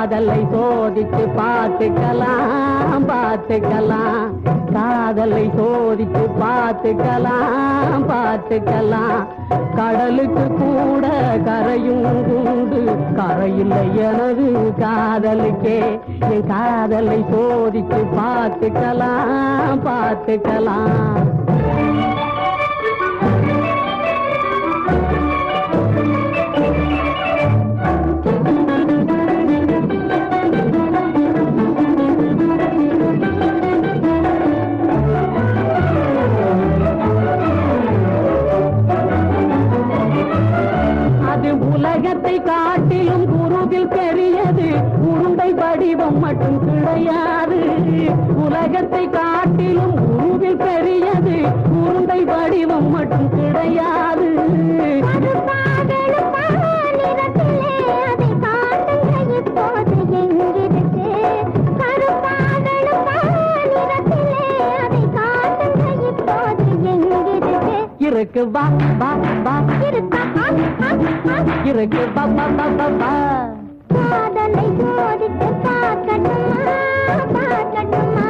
காதலை சோதித்து பார்த்துக்கலாம் பார்த்துக்கலாம் காதலை சோதித்து பார்த்துக்கலாம் பார்த்துக்கலாம் கடலுக்கு கூட கரையும் உண்டு கரையில்லை எனது காதலுக்கே என் காதலை சோதித்து பார்த்துக்கலாம் பார்த்துக்கலாம் உலகத்தை காட்டிலும் குருவில் பெரியது உருண்டை வடிவம் மட்டும் கிடையாது உலகத்தை காட்டிலும் குருவில் பெரியது உருண்டை வடிவம் மட்டும் கிடையாது இருக்கு வா வா வா இருக்கு வா வா வா வா வா காதலை சோதித்து பார்க்கட்டுமா பார்க்கட்டுமா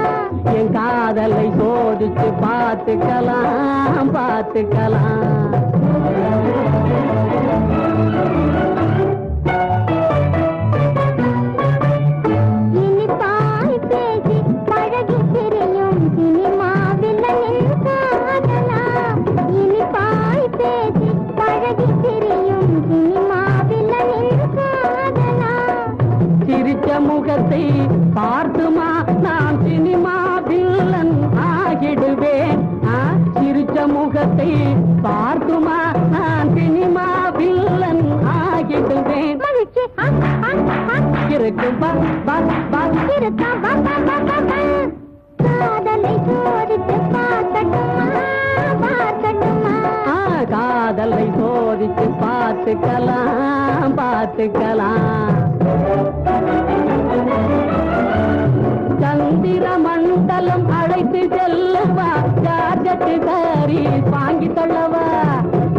என் காதலை சோதித்து பார்த்துக்கலாம் பார்த்துக்கலாம் இனிப்பாய் பேசி பழகி தெரியும் சினிமாவில் காதலா இனிப்பாய் பேசி பழகி தெரியும் சினிமாவில் காதலா சிரிச்ச முகத்தை பார்த்துமா நான் சினிமா வில்லன் ஆகிடுவேன் சிரிச்ச முகத்தை பார்த்துமா நான் சினிமா வில்லன் ஆகிடுவேன் இருக்கு பா பா பா இருக்கா பா பா பா பா காதலை சோதித்து பார்க்கட்டுமா பார்க்கட்டுமா காதலை சோதித்து பார்த்துக்கலாம் பார்த்துக்கலாம் சந்திர மண்டலம் அழைத்து செல்லவா ஜார்ஜட்டு சாரி வாங்கி தள்ளவா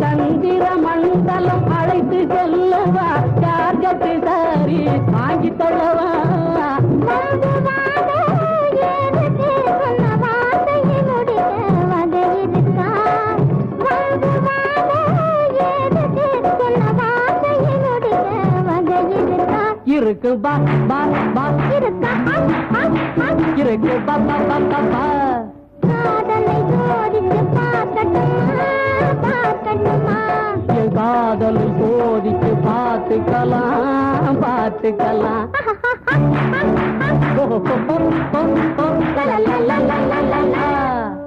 சந்திர மண்டலம் அழைத்து செல்லவா ஜார்ஜட்டு சாரி வாங்கி தள்ளவா இருக்கு பா பா பா இருக்கா இருக்கு பா பா பா பா பா காதலை சோதித்து பார்க்கட்டுமா பார்க்கட்டுமா என் காதலை சோதித்து பார்த்துக்கலாம்